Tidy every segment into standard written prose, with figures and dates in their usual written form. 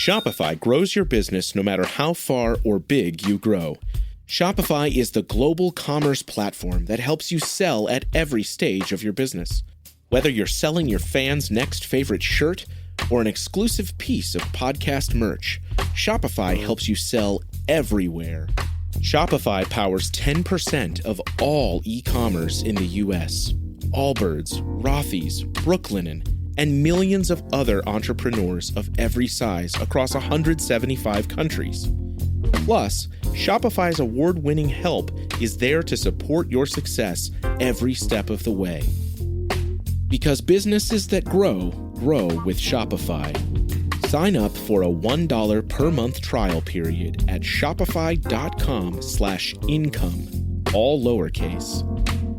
Shopify grows your business no matter how far or big you grow. Shopify is the global commerce platform that helps you sell at every stage of your business. Whether you're selling your fans' next favorite shirt or an exclusive piece of podcast merch, Shopify helps you sell everywhere. Shopify powers 10% of all e-commerce in the U.S. Allbirds, Rothy's, Brooklinen, and millions of other entrepreneurs of every size across 175 countries. Plus, Shopify's award-winning help is there to support your success every step of the way. Because businesses that grow, grow with Shopify. Sign up for a $1 per month trial period at shopify.com/income, all lowercase.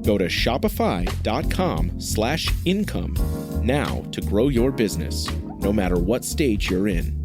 Go to shopify.com/income now to grow your business, no matter what stage you're in.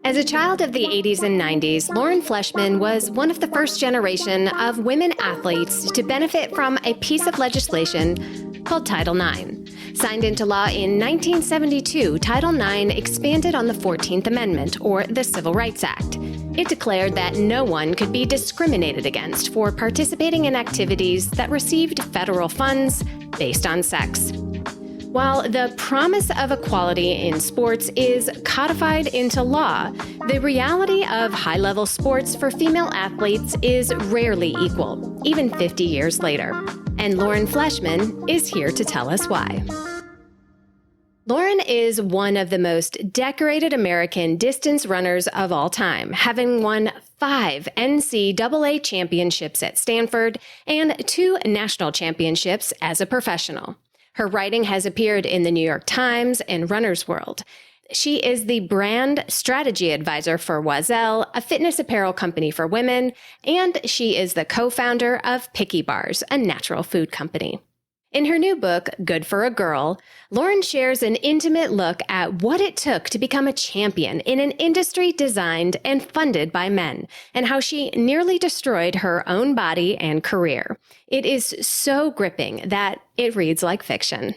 As a child of the 80s and 90s, Lauren Fleshman was one of the first generation of women athletes to benefit from a piece of legislation called Title IX. Signed into law in 1972, Title IX expanded on the 14th Amendment, or the Civil Rights Act. It declared that no one could be discriminated against for participating in activities that received federal funds based on sex. While the promise of equality in sports is codified into law, the reality of high-level sports for female athletes is rarely equal, even 50 years later. And Lauren Fleshman is here to tell us why. Lauren is one of the most decorated American distance runners of all time, having won 5 NCAA championships at Stanford and 2 national championships as a professional. Her writing has appeared in the New York Times and Runner's World. She is the brand strategy advisor for Oiselle, a fitness apparel company for women, and she is the co-founder of Picky Bars, a natural food company. In her new book, Good for a Girl, Lauren shares an intimate look at what it took to become a champion in an industry designed and funded by men, and how she nearly destroyed her own body and career. It is so gripping that it reads like fiction.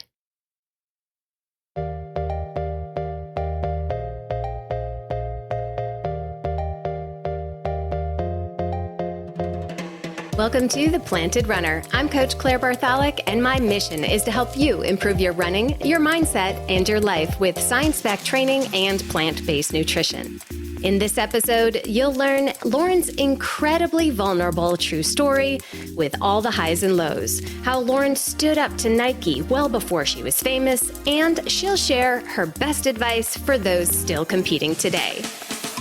Welcome to The Planted Runner. I'm Coach Claire Bartholic, and my mission is to help you improve your running, your mindset, and your life with science-backed training and plant-based nutrition. In this episode, you'll learn Lauren's incredibly vulnerable true story with all the highs and lows, how Lauren stood up to Nike well before she was famous, and she'll share her best advice for those still competing today.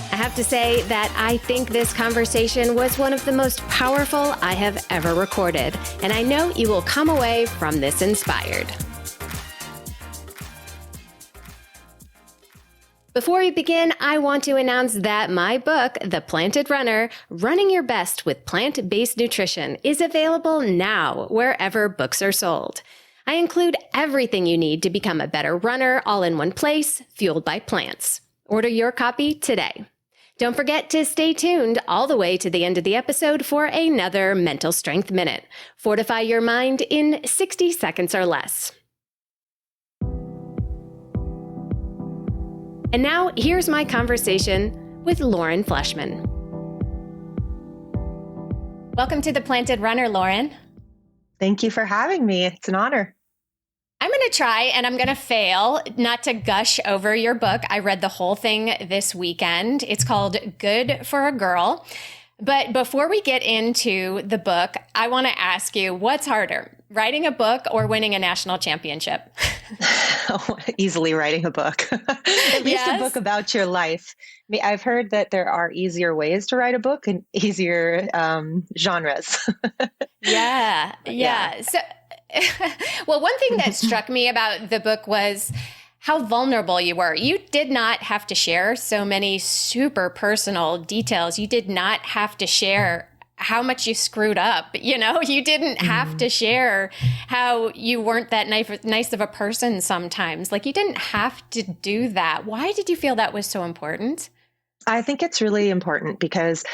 I have to say that I think this conversation was one of the most powerful I have ever recorded, and I know you will come away from this inspired. Before we begin, I want to announce that my book, The Planted Runner, Running Your Best with Plant-Based Nutrition, is available now wherever books are sold. I include everything you need to become a better runner all in one place, fueled by plants. Order your copy today. Don't forget to stay tuned all the way to the end of the episode for another Mental Strength Minute. Fortify your mind in 60 seconds or less. And now, here's my conversation with Lauren Fleshman. Welcome to The Planted Runner, Lauren. Thank you for having me. It's an honor. I'm going to try, and I'm going to fail not to gush over your book. I read the whole thing this weekend. It's called Good for a Girl. But before we get into the book, I want to ask you, what's harder, writing a book or winning a national championship? Easily writing a book. At least a book about your life. I mean, I've heard that there are easier ways to write a book and easier genres. Yeah. So, well, one thing that struck me about the book was how vulnerable you were. You did not have to share so many super personal details. You did not have to share how much you screwed up. You know, you didn't have to share how you weren't that nice of a person sometimes. Like, you didn't have to do that. Why did you feel that was so important? I think it's really important because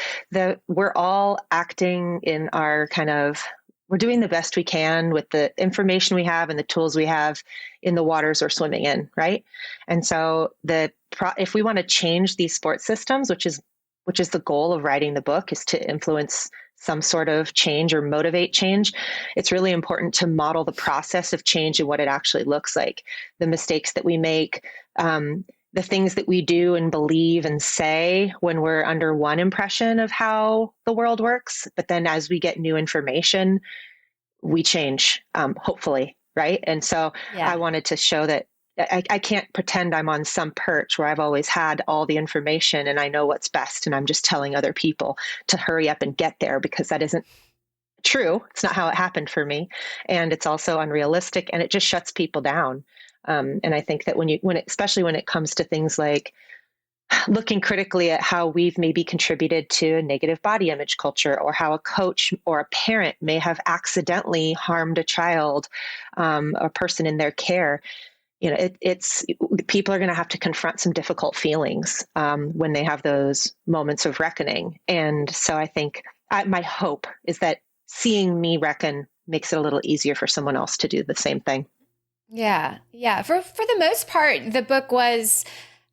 we're all acting in our kind of we're doing the best we can with the information we have and the tools we have in the waters we're swimming in, right? And so if we want to change these sports systems, which is the goal of writing the book, is to influence some sort of change or motivate change, it's really important to model the process of change and what it actually looks like, the mistakes that we make, the things that we do and believe and say when we're under one impression of how the world works. But then as we get new information, we change, hopefully, right? And so I wanted to show that I can't pretend I'm on some perch where I've always had all the information and I know what's best, and I'm just telling other people to hurry up and get there, because that isn't true. It's not how it happened for me. And it's also unrealistic, and it just shuts people down. And I think that especially when it comes to things like looking critically at how we've maybe contributed to a negative body image culture, or how a coach or a parent may have accidentally harmed a child, or person in their care, it's people are going to have to confront some difficult feelings when they have those moments of reckoning. And so I think my hope is that seeing me reckon makes it a little easier for someone else to do the same thing. Yeah. Yeah. For the most part, the book was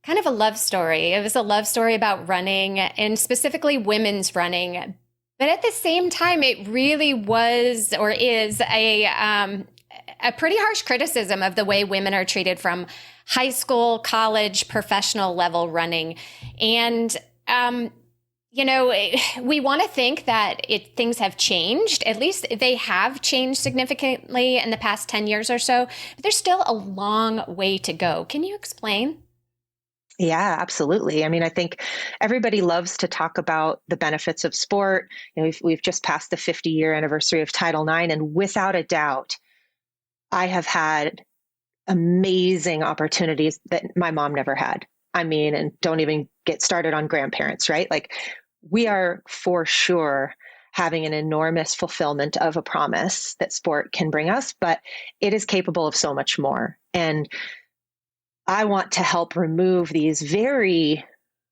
kind of a love story. It was a love story about running, and specifically women's running. But at the same time, it really was, or is, a pretty harsh criticism of the way women are treated from high school, college, professional level running. And, we want to think that things have changed. At least they have changed significantly in the past 10 years or so, but there's still a long way to go. Can you explain? Yeah, absolutely. I mean, I think everybody loves to talk about the benefits of sport. We've just passed the 50-year anniversary of Title IX, and without a doubt, I have had amazing opportunities that my mom never had. I mean, and don't even get started on grandparents, right? Like, we are for sure having an enormous fulfillment of a promise that sport can bring us, but it is capable of so much more. And I want to help remove these very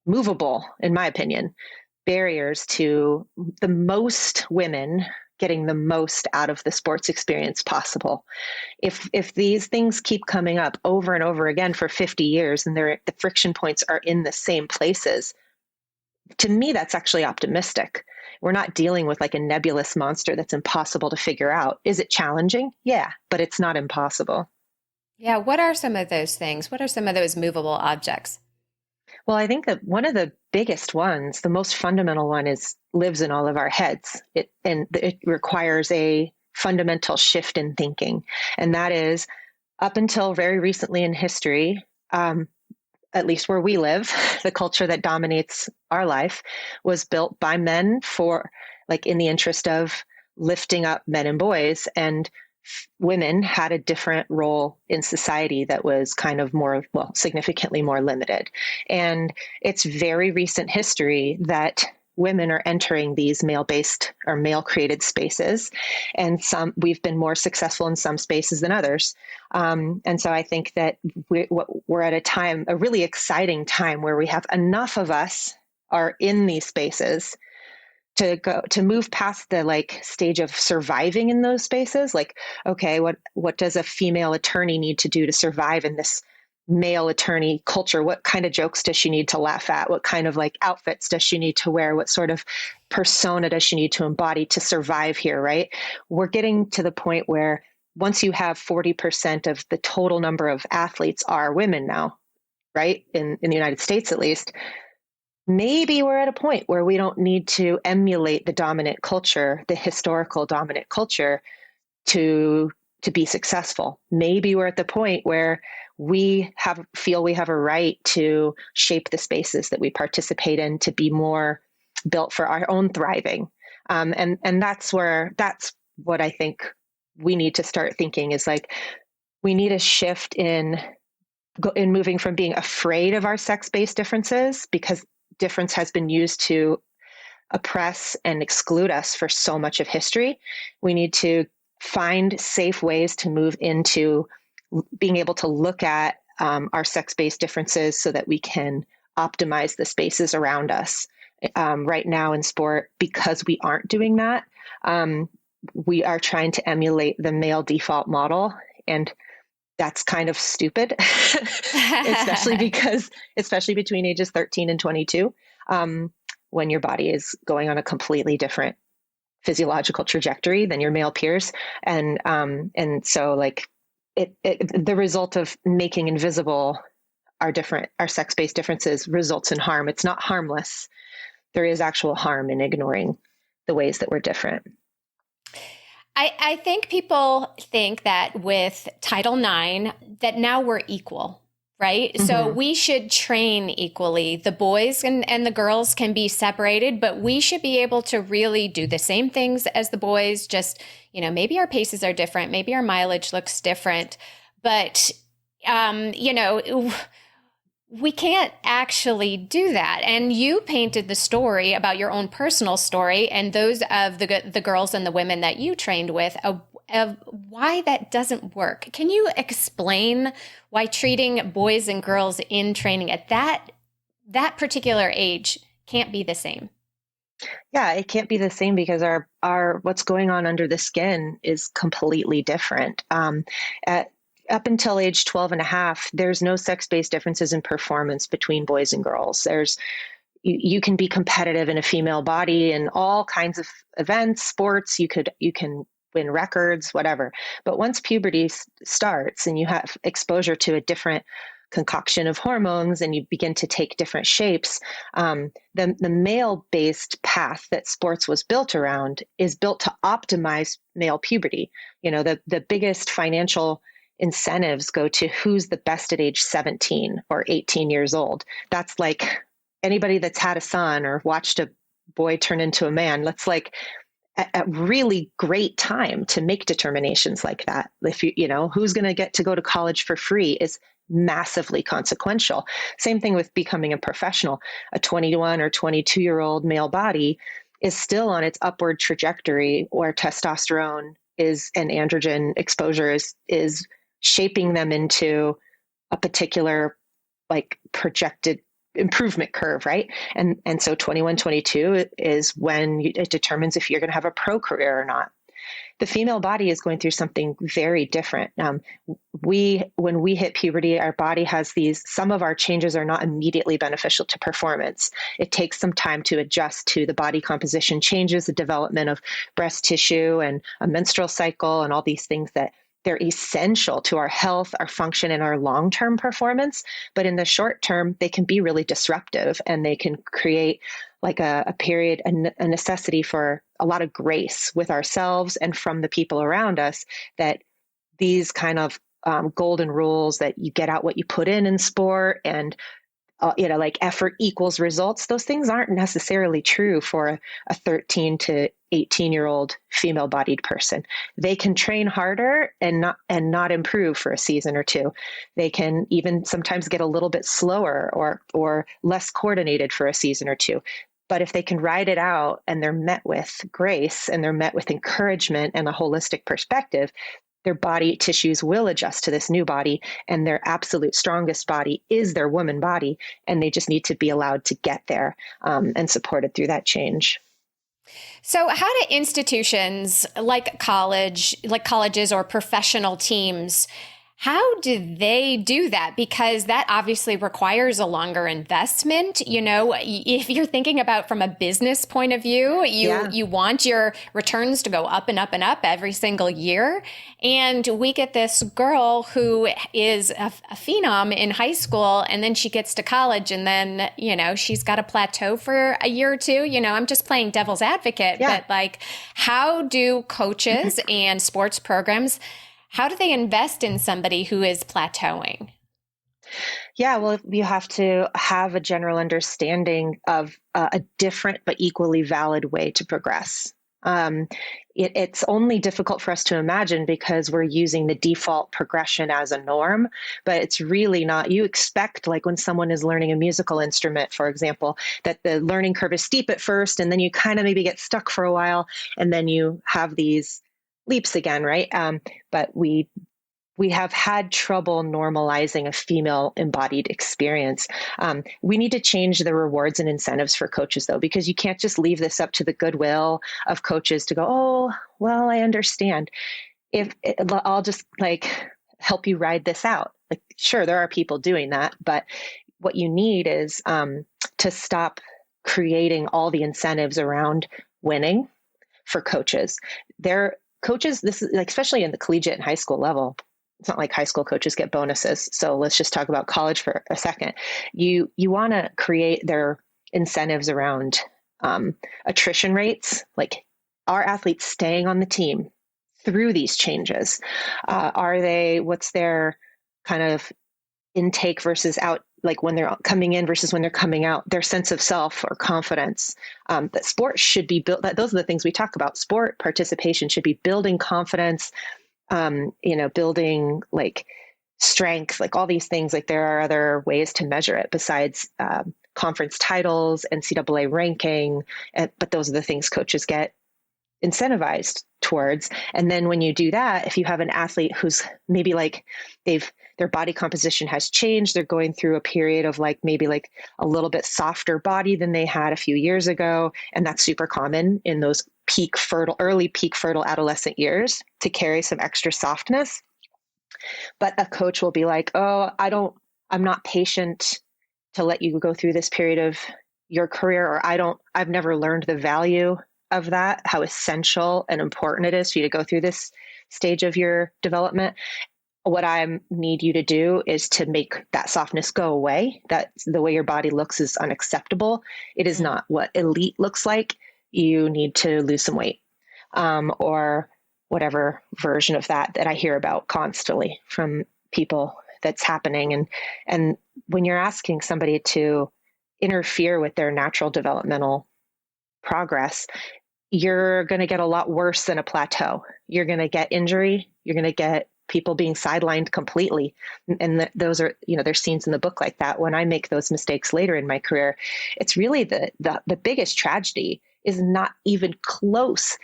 movable, in my opinion, barriers to the most women getting the most out of the sports experience possible. If these things keep coming up over and over again for 50 years and the friction points are in the same places, to me, that's actually optimistic. We're not dealing with like a nebulous monster that's impossible to figure out. Is it challenging? Yeah, but it's not impossible. Yeah. What are some of those things? What are some of those movable objects? Well, I think that one of the biggest ones, the most fundamental one, lives in all of our heads. It requires a fundamental shift in thinking. And that is, up until very recently in history, at least where we live, the culture that dominates our life was built by men in the interest of lifting up men and boys, and women had a different role in society that was kind of significantly more limited. And it's very recent history that women are entering these male-based or male-created spaces, and we've been more successful in some spaces than others. And so I think that we're at a really exciting time where we have enough of us are in these spaces to move past the stage of surviving in those spaces. Like, okay, what does a female attorney need to do to survive in this male attorney culture? What kind of jokes does she need to laugh at? What kind of outfits does she need to wear? What sort of persona does she need to embody to survive here, right? We're getting to the point where once you have 40% of the total number of athletes are women now, right? In the United States, at least, maybe we're at a point where we don't need to emulate the dominant culture, the historical dominant culture, to be successful. Maybe we're at the point where we feel we have a right to shape the spaces that we participate in to be more built for our own thriving. And that's what I think we need to start thinking is we need a shift in moving from being afraid of our sex-based differences, because difference has been used to oppress and exclude us for so much of history. We need to find safe ways to move into being able to look at our sex-based differences so that we can optimize the spaces around us. Right now in sport, because we aren't doing that, we are trying to emulate the male default model. And that's kind of stupid, especially between ages 13 and 22, when your body is going on a completely different physiological trajectory than your male peers. And so like the result of making invisible our sex-based differences results in harm. It's not harmless. There is actual harm in ignoring the ways that we're different. I think people think that with Title IX, that now we're equal, right? Mm-hmm. So we should train equally. The boys and the girls can be separated, but we should be able to really do the same things as the boys. Just, maybe our paces are different. Maybe our mileage looks different, but, we can't actually do that. And you painted the story about your own personal story and those of the girls and the women that you trained with of why that doesn't work. Can you explain why treating boys and girls in training at that particular age can't be the same? Yeah, it can't be the same because our what's going on under the skin is completely different. Up until age 12 and a half, there's no sex-based differences in performance between boys and girls. You can be competitive in a female body in all kinds of events, sports. You can win records, whatever. But once puberty starts and you have exposure to a different concoction of hormones and you begin to take different shapes, the male-based path that sports was built around is built to optimize male puberty. The biggest financial incentives go to who's the best at age 17 or 18 years old. That's like anybody that's had a son or watched a boy turn into a man. That's like a really great time to make determinations like that. If who's going to get to go to college for free is massively consequential. Same thing with becoming a professional. A 21 or 22-year-old male body is still on its upward trajectory where testosterone is and androgen exposure is shaping them into a particular like projected improvement curve, right? And so 21, 22 is when it determines if you're going to have a pro career or not. The female body is going through something very different. When we hit puberty, our body has some of our changes are not immediately beneficial to performance. It takes some time to adjust to the body composition changes, the development of breast tissue and a menstrual cycle and all these things that they're essential to our health, our function, and our long-term performance. But in the short term, they can be really disruptive and they can create like a period, a necessity for a lot of grace with ourselves and from the people around us, that these kind of golden rules that you get out what you put in sport and like effort equals results. Those things aren't necessarily true for a 13 to 18-year-old female-bodied person. They can train harder and not improve for a season or two. They can even sometimes get a little bit slower or less coordinated for a season or two. But if they can ride it out and they're met with grace and they're met with encouragement and a holistic perspective, their body tissues will adjust to this new body, and their absolute strongest body is their woman body, and they just need to be allowed to get there and supported through that change. So how do institutions like colleges or professional teams, how do they do that? Because that obviously requires a longer investment. If you're thinking about from a business point of view, you want your returns to go up and up and up every single year. And we get this girl who is a phenom in high school, and then she gets to college, and then, she's got a plateau for a year or two. I'm just playing devil's advocate, but like, how do coaches and sports programs, how do they invest in somebody who is plateauing? Yeah, well, you have to have a general understanding of a different but equally valid way to progress. It's only difficult for us to imagine because we're using the default progression as a norm, but it's really not. You expect, like when someone is learning a musical instrument, for example, that the learning curve is steep at first, and then you kind of maybe get stuck for a while, and then you have these leaps again, right? But we we have had trouble normalizing a female embodied experience. We need to change the rewards and incentives for coaches, though, because you can't just leave this up to the goodwill of coaches to go, oh, well, I understand. I'll just help you ride this out. Like, sure, there are people doing that, but what you need is to stop creating all the incentives around winning for coaches. Coaches, this is especially in the collegiate and high school level. It's not like high school coaches get bonuses. So let's just talk about college for a second. You want to create their incentives around attrition rates, like, are athletes staying on the team through these changes? What's their kind of intake versus out, like when they're coming in versus when they're coming out, their sense of self or confidence. That sport should be built, those are the things we talk about. Sport participation should be building confidence, building strength, all these things. There are other ways to measure it besides conference titles, NCAA ranking, but those are the things coaches get incentivized towards. And then when you do that, if you have an athlete who's maybe their body composition has changed, they're going through a period of maybe a little bit softer body than they had a few years ago. And that's super common in those early peak fertile adolescent years, to carry some extra softness. But a coach will be like, oh, I'm not patient to let you go through this period of your career, or I've never learned the value of that, how essential and important it is for you to go through this stage of your development. What I need you to do is to make that softness go away. That the way your body looks is unacceptable. It is not what elite looks like. You need to lose some weight, or whatever version of that I hear about constantly from people that's happening. And when you're asking somebody to interfere with their natural developmental progress, you're going to get a lot worse than a plateau. You're going to get injury. You're going to get people being sidelined completely. And those are, there's scenes in the book like that. When I make those mistakes later in my career, it's really the biggest tragedy is not even close.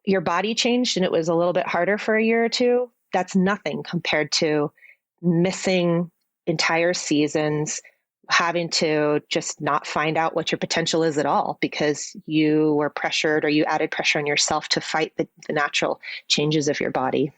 Your body changed and it was a little bit harder for a year or two. That's nothing compared to missing entire seasons, having to just not find out what your potential is at all because you were pressured or you added pressure on yourself to fight the natural changes of your body.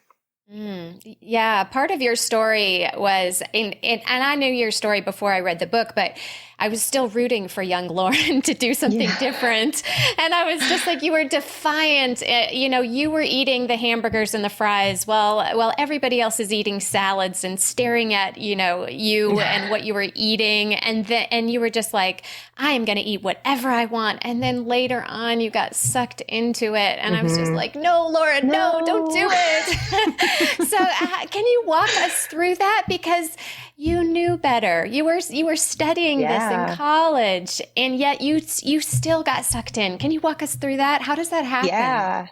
Yeah, part of your story was, and I knew your story before I read the book, but I was still rooting for young Lauren to do something different. And I was just you were defiant. You were eating the hamburgers and the fries while everybody else is eating salads and staring at, you and what you were eating. And you were just I am going to eat whatever I want. And then later on, you got sucked into it. And I was just no, Lauren, no, don't do it. So can you walk us through that? Because you knew better. You were studying this in college, and yet you still got sucked in. Can you walk us through that? How does that happen? Yeah.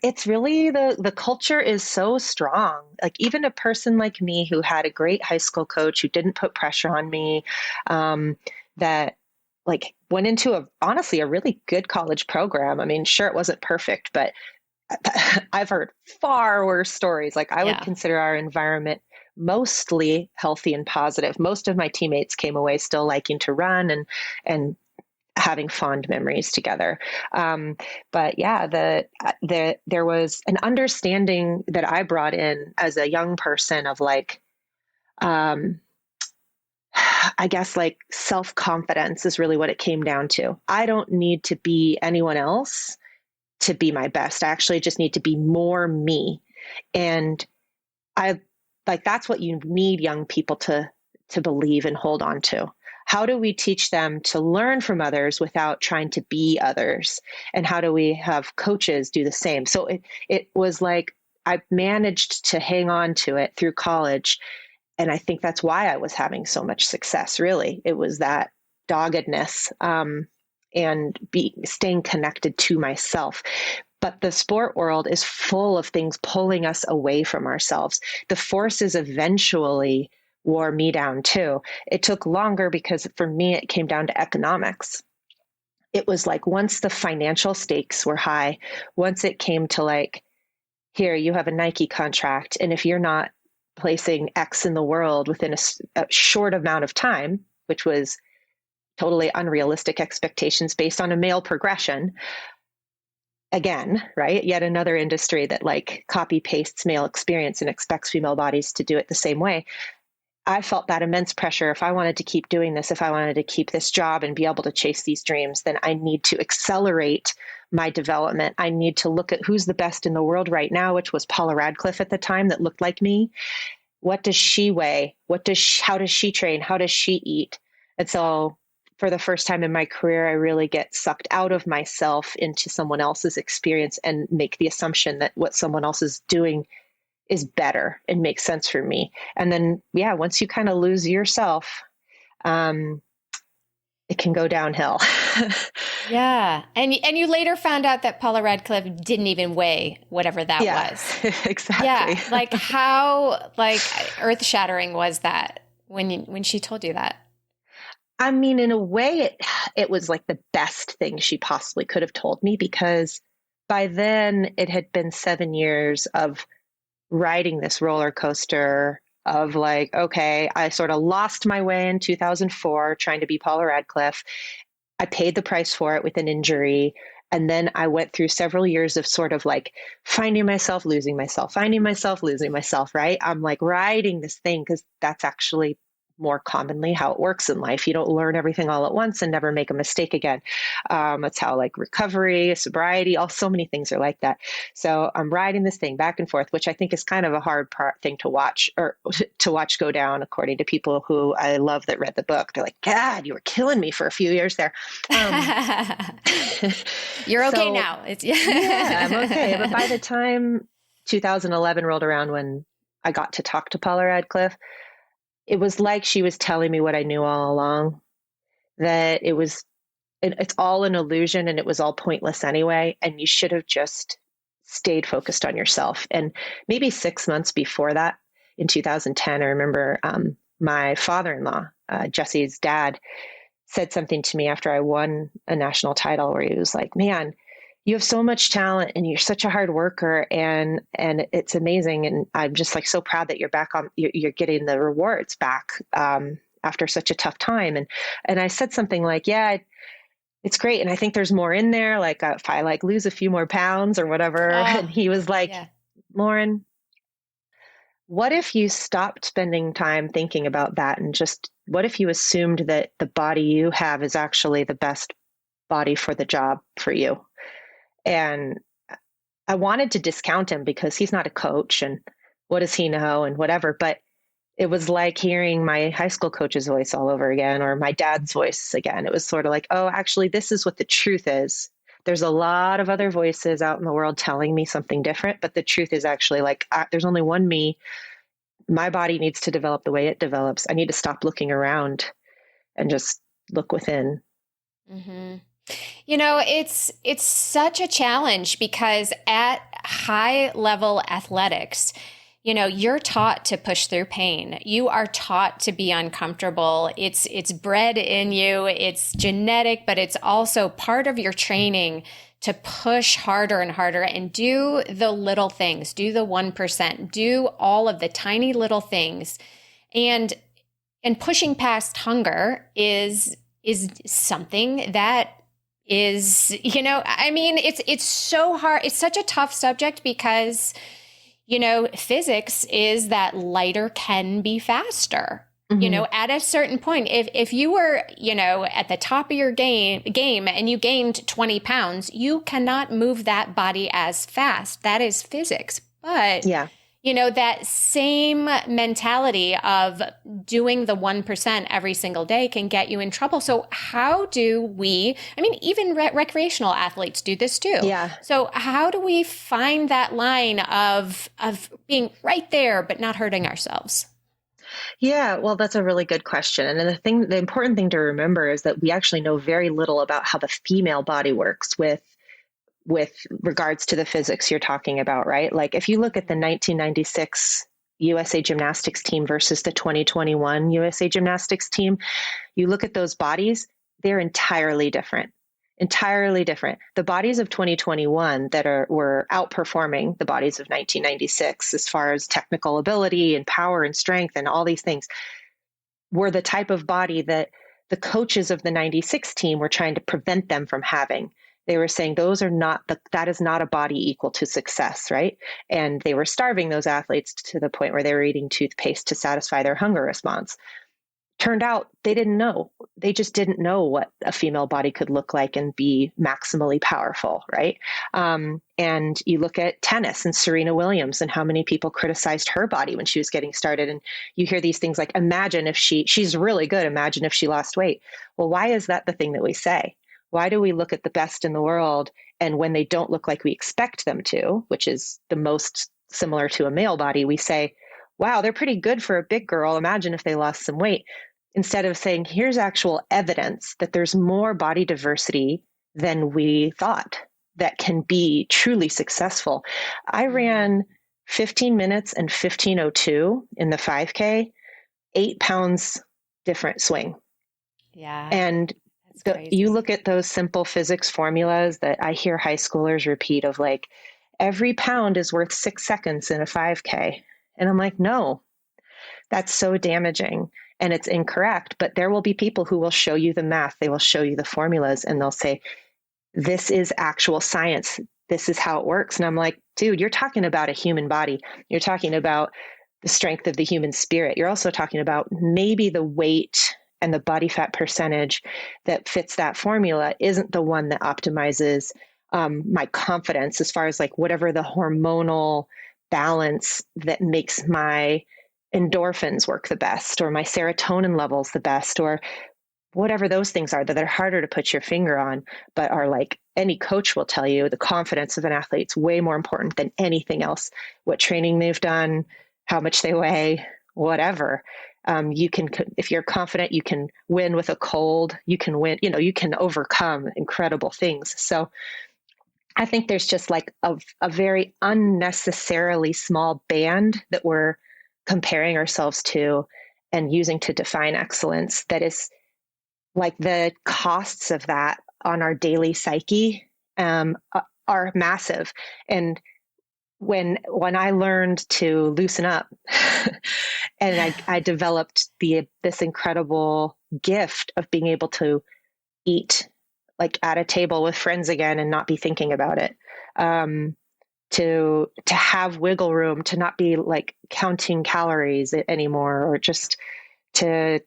It's really the culture is so strong. Even a person like me who had a great high school coach who didn't put pressure on me, that went into honestly a really good college program. I mean, sure, it wasn't perfect, but I've heard far worse stories. I would consider our environment mostly healthy and positive. Most of my teammates came away still liking to run and having fond memories together. But yeah, there was an understanding that I brought in as a young person of I guess self-confidence is really what it came down to. I don't need to be anyone else to be my best. I actually just need to be more me. And that's what you need young people to believe and hold on to. How do we teach them to learn from others without trying to be others? And how do we have coaches do the same? So it was I managed to hang on to it through college. And I think that's why I was having so much success, really. It was that doggedness and staying connected to myself. But the sport world is full of things pulling us away from ourselves. The forces eventually wore me down too. It took longer because for me, it came down to economics. It was once the financial stakes were high, once it came to here, you have a Nike contract. And if you're not placing X in the world within a short amount of time, which was totally unrealistic expectations based on a male progression, again, right? Yet another industry that like copy pastes male experience and expects female bodies to do it the same way. I felt that immense pressure. If I wanted to keep doing this, if I wanted to keep this job and be able to chase these dreams, then I need to accelerate my development. I need to look at who's the best in the world right now, which was Paula Radcliffe at the time that looked like me. What does she weigh? How does she train? How does she eat? And so for the first time in my career, I really get sucked out of myself into someone else's experience and make the assumption that what someone else is doing is better and makes sense for me. And then, yeah, once you kind of lose yourself, it can go downhill. Yeah. And you later found out that Paula Radcliffe didn't even weigh whatever that was. Exactly. Yeah. Like how earth shattering was that when she told you that? I mean, in a way, it was like the best thing she possibly could have told me, because by then it had been 7 years of riding this roller coaster of like, okay, I sort of lost my way in 2004 trying to be Paula Radcliffe. I paid the price for it with an injury. And then I went through several years of sort of like finding myself, losing myself, finding myself, losing myself, right? I'm like riding this thing because that's actually more commonly how it works in life. You don't learn everything all at once and never make a mistake again. That's how like recovery, sobriety, so many things are like that. So I'm riding this thing back and forth, which I think is kind of a hard thing to watch go down, according to people who I love that read the book. They're like, God, you were killing me for a few years there. You're okay now. Yeah, I'm okay. But by the time 2011 rolled around, when I got to talk to Paula Radcliffe, it was like she was telling me what I knew all along, that it's all an illusion and it was all pointless anyway. And you should have just stayed focused on yourself. And maybe 6 months before that, in 2010, I remember my father-in-law, Jesse's dad, said something to me after I won a national title where he was like, man, you have so much talent and you're such a hard worker and it's amazing. And I'm just like so proud that you're getting the rewards back after such a tough time. And I said something like, yeah, it's great. And I think there's more in there. Like if I like lose a few more pounds or whatever. And he was like, yeah. Lauren, what if you stopped spending time thinking about that? And just what if you assumed that the body you have is actually the best body for the job for you? And I wanted to discount him because he's not a coach and what does he know and whatever. But it was like hearing my high school coach's voice all over again, or my dad's voice again. It was sort of like, oh, actually, this is what the truth is. There's a lot of other voices out in the world telling me something different. But the truth is actually like, there's only one me. My body needs to develop the way it develops. I need to stop looking around and just look within. Mm-hmm. You know, it's such a challenge because at high level athletics, you know, you're taught to push through pain. You are taught to be uncomfortable. It's bred in you. It's genetic, but it's also part of your training to push harder and harder and do the little things, do the 1%, do all of the tiny little things. And pushing past hunger is something that is, you know, I mean, it's so hard. It's such a tough subject because, you know, physics is that lighter can be faster. Mm-hmm. You know, at a certain point, if you were, you know, at the top of your game and you gained 20 pounds, you cannot move that body as fast. That is physics. But yeah. You know, that same mentality of doing the 1% every single day can get you in trouble. So how do we, I mean, even recreational athletes do this too. Yeah. So how do we find that line of being right there, but not hurting ourselves? Yeah, well, that's a really good question. And the important thing to remember is that we actually know very little about how the female body works with regards to the physics you're talking about, right? Like if you look at the 1996 USA gymnastics team versus the 2021 USA gymnastics team, you look at those bodies, they're entirely different. entirely different. The bodies of 2021 were outperforming the bodies of 1996 as far as technical ability and power and strength and all these things were the type of body that the coaches of the 96 team were trying to prevent them from having. They were saying that is not a body equal to success, right? And they were starving those athletes to the point where they were eating toothpaste to satisfy their hunger response. Turned out they didn't know. They just didn't know what a female body could look like and be maximally powerful, right? And you look at tennis and Serena Williams and how many people criticized her body when she was getting started. And you hear these things like, imagine if she's really good. Imagine if she lost weight. Well, why is that the thing that we say? Why do we look at the best in the world and when they don't look like we expect them to, which is the most similar to a male body, we say, wow, they're pretty good for a big girl. Imagine if they lost some weight. Instead of saying, here's actual evidence that there's more body diversity than we thought that can be truly successful. I ran 15 minutes and 15:02 in the 5K, 8 pounds different swing. Yeah. And you look at those simple physics formulas that I hear high schoolers repeat of like, every pound is worth 6 seconds in a 5K. And I'm like, no, that's so damaging and it's incorrect. But there will be people who will show you the math. They will show you the formulas and they'll say, this is actual science. This is how it works. And I'm like, dude, you're talking about a human body. You're talking about the strength of the human spirit. You're also talking about maybe the weight and the body fat percentage that fits that formula isn't the one that optimizes my confidence as far as like whatever the hormonal balance that makes my endorphins work the best or my serotonin levels the best or whatever those things are that are harder to put your finger on, but are like any coach will tell you, the confidence of an athlete's way more important than anything else. What training they've done, how much they weigh, whatever. You can, if you're confident, you can win with a cold, you can win, you can overcome incredible things. So I think there's just like a very unnecessarily small band that we're comparing ourselves to and using to define excellence that is like the costs of that on our daily psyche are massive. And when I learned to loosen up and I developed this incredible gift of being able to eat like at a table with friends again and not be thinking about it, to have wiggle room, to not be like counting calories anymore, or just to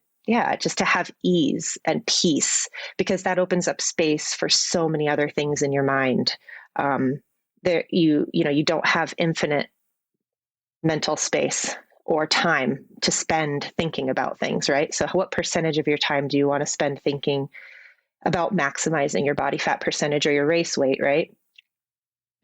have ease and peace, because that opens up space for so many other things in your mind. You don't have infinite mental space or time to spend thinking about things, right? So what percentage of your time do you want to spend thinking about maximizing your body fat percentage or your race weight, right?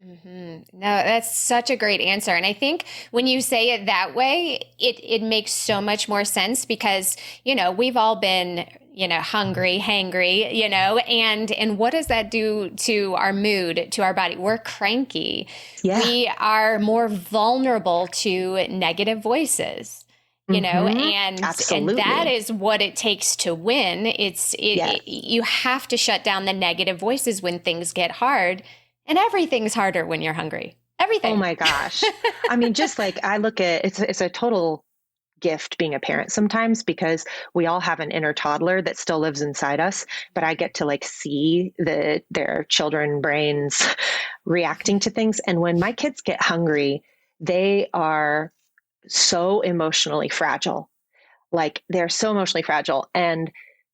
Mm-hmm. No, that's such a great answer. And I think when you say it that way, it makes so much more sense because, we've all been, hungry, hangry, and what does that do to our mood, to our body? We're cranky. Yeah. We are more vulnerable to negative voices. Absolutely. And that is what it takes to win. You have to shut down the negative voices when things get hard. And everything's harder when you're hungry. Everything. Oh my gosh. I mean, just like I look at it's a total gift being a parent sometimes, because we all have an inner toddler that still lives inside us, but I get to like see their children brains reacting to things. And when my kids get hungry, they are so emotionally fragile. Like they're so emotionally fragile, and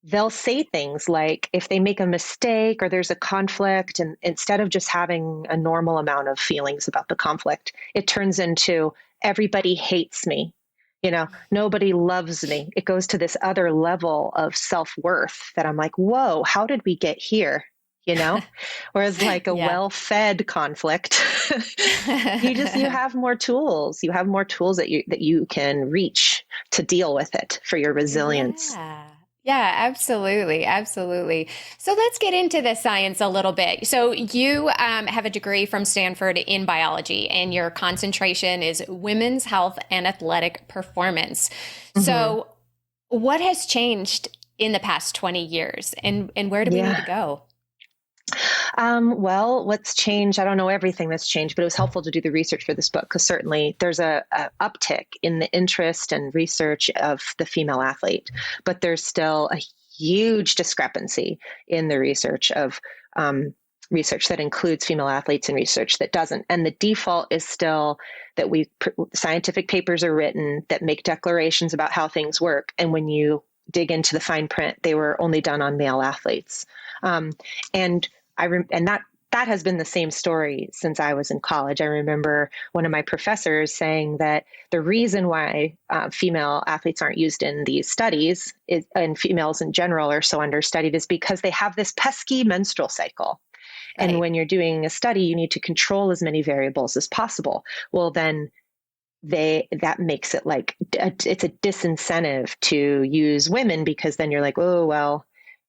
they'll say things like if they make a mistake or there's a conflict, and instead of just having a normal amount of feelings about the conflict, it turns into everybody hates me. Nobody loves me. It goes to this other level of self-worth that I'm like, whoa, how did we get here? Whereas like a well-fed conflict, you have more tools. You have more tools that you can reach to deal with it for your resilience. Yeah, absolutely. Absolutely. So let's get into the science a little bit. So you have a degree from Stanford in biology, and your concentration is women's health and athletic performance. Mm-hmm. So what has changed in the past 20 years, and where do we need to go? Well, what's changed? I don't know everything that's changed, but it was helpful to do the research for this book because certainly there's a uptick in the interest and research of the female athlete, but there's still a huge discrepancy in the research of research that includes female athletes and research that doesn't. And the default is still that scientific papers are written that make declarations about how things work, and when you dig into the fine print, they were only done on male athletes. And that has been the same story since I was in college. I remember one of my professors saying that the reason why female athletes aren't used in these studies and females in general are so understudied is because they have this pesky menstrual cycle. Right. And when you're doing a study, you need to control as many variables as possible. Well, then that makes it like it's a disincentive to use women, because then you're like, oh, well,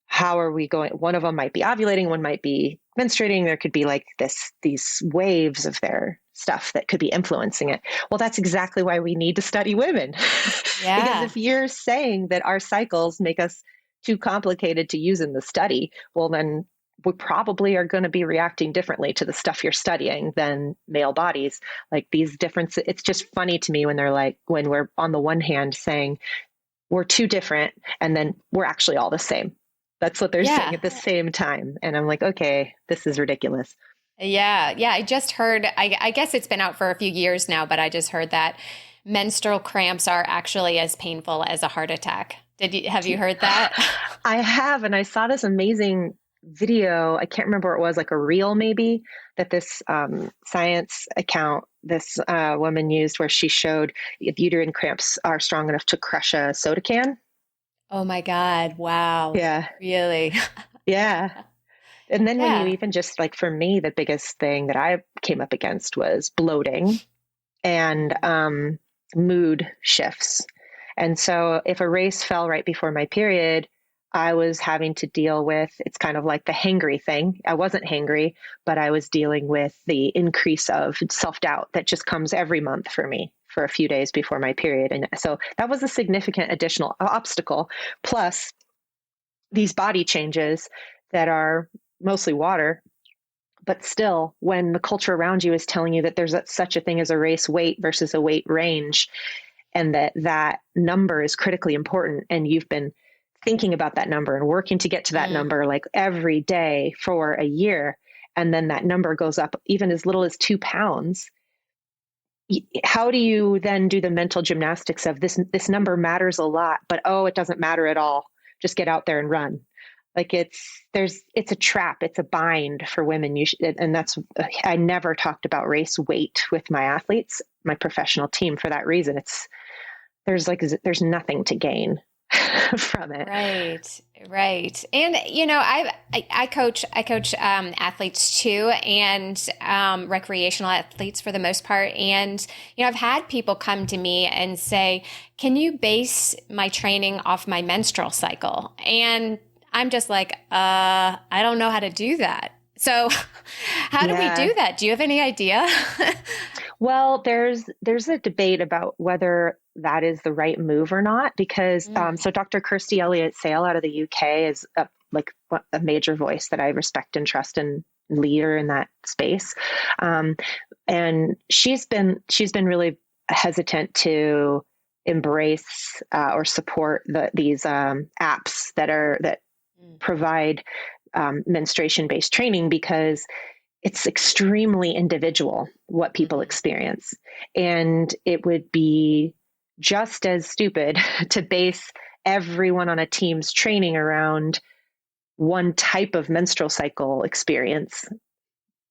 how are we going? One of them might be ovulating, one might be menstruating. There could be like these waves of their stuff that could be influencing it. Well, that's exactly why we need to study women. Yeah. Because if you're saying that our cycles make us too complicated to use in the study, well, then we probably are going to be reacting differently to the stuff you're studying than male bodies. Like these differences, it's just funny to me when they're like, when we're on the one hand saying we're too different and then we're actually all the same. That's what they're saying at the same time. And I'm like, okay, this is ridiculous. Yeah. I just heard, I guess it's been out for a few years now, but I just heard that menstrual cramps are actually as painful as a heart attack. Have you heard that? I have. And I saw this amazing video. I can't remember what it was, like a reel maybe, that this science account, this woman used, where she showed if uterine cramps are strong enough to crush a soda can. Oh my God. Wow. Yeah. Really? Yeah. And then when you even just like, for me, the biggest thing that I came up against was bloating and mood shifts. And so if a race fell right before my period, I was having to deal with, it's kind of like the hangry thing. I wasn't hangry, but I was dealing with the increase of self-doubt that just comes every month for me for a few days before my period. And so that was a significant additional obstacle. Plus these body changes that are mostly water, but still when the culture around you is telling you that there's such a thing as a race weight versus a weight range, and that number is critically important. And you've been thinking about that number and working to get to that number like every day for a year. And then that number goes up even as little as 2 pounds. How do you then do the mental gymnastics of this number matters a lot, but it doesn't matter at all. Just get out there and run. Like it's a trap. It's a bind for women. I never talked about race weight with my athletes, my professional team, for that reason. There's nothing to gain from it. Right. And, I coach athletes too, and recreational athletes for the most part. And, I've had people come to me and say, can you base my training off my menstrual cycle? And I'm just like, I don't know how to do that. So how do we do that? Do you have any idea? Well, there's a debate about whether that is the right move or not, because so Dr. Kirstie Elliott-Sale out of the UK is a major voice that I respect and trust and leader in that space. And she's been really hesitant to embrace or support these apps that provide menstruation-based training, because it's extremely individual what people experience. And it would be just as stupid to base everyone on a team's training around one type of menstrual cycle experience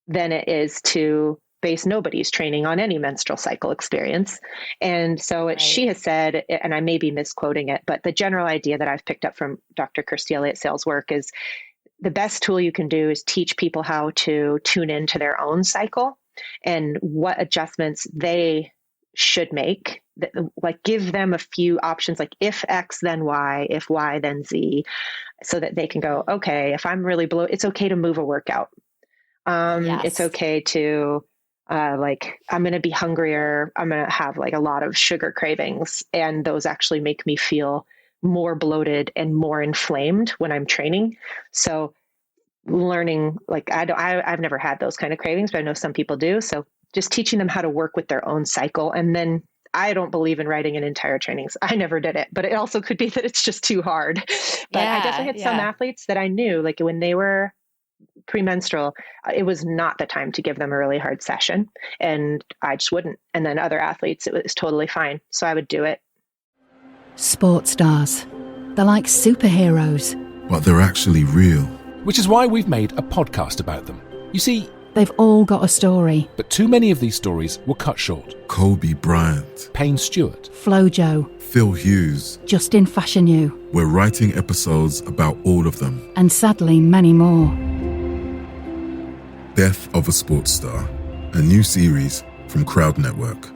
than it is to base nobody's training on any menstrual cycle experience. And so she has said, and I may be misquoting it, but the general idea that I've picked up from Dr. Kirstie Elliott-Sale's work is the best tool you can do is teach people how to tune into their own cycle and what adjustments they should make. Like give them a few options, like if X, then Y, if Y, then Z, so that they can go, okay, if I'm really it's okay to move a workout. It's okay to I'm going to be hungrier. I'm going to have like a lot of sugar cravings, and those actually make me feel more bloated and more inflamed when I'm training. So learning, like I've never had those kind of cravings, but I know some people do. So just teaching them how to work with their own cycle. And then I don't believe in writing an entire trainings. I never did it, but it also could be that it's just too hard. But I definitely had some athletes that I knew, like when they were premenstrual, it was not the time to give them a really hard session, and I just wouldn't. And then other athletes, it was totally fine. So I would do it. Sports stars. They're like superheroes. But they're actually real. Which is why we've made a podcast about them. You see, they've all got a story. But too many of these stories were cut short. Kobe Bryant, Payne Stewart, Flojo, Phil Hughes, Justin Fashanu. We're writing episodes about all of them. And sadly, many more. Death of a Sports Star, a new series from Crowd Network.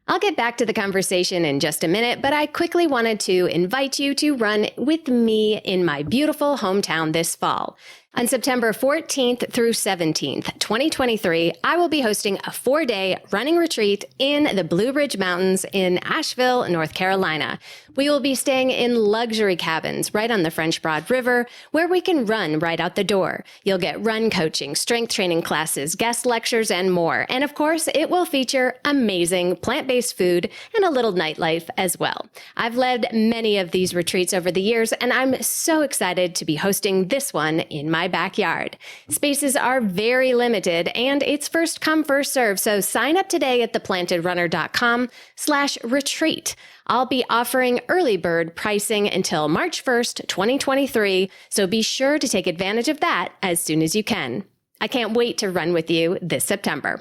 I'll get back to the conversation in just a minute, but I quickly wanted to invite you to run with me in my beautiful hometown this fall. On September 14th through 17th, 2023, I will be hosting a 4-day running retreat in the Blue Ridge Mountains in Asheville, North Carolina. We will be staying in luxury cabins right on the French Broad River, where we can run right out the door. You'll get run coaching, strength training classes, guest lectures, and more. And of course, it will feature amazing plant-based food and a little nightlife as well. I've led many of these retreats over the years, and I'm so excited to be hosting this one in my backyard. Spaces are very limited, and it's first come, first serve. So sign up today at theplantedrunner.com/retreat. I'll be offering early bird pricing until March 1st, 2023, so be sure to take advantage of that as soon as you can. I can't wait to run with you this September.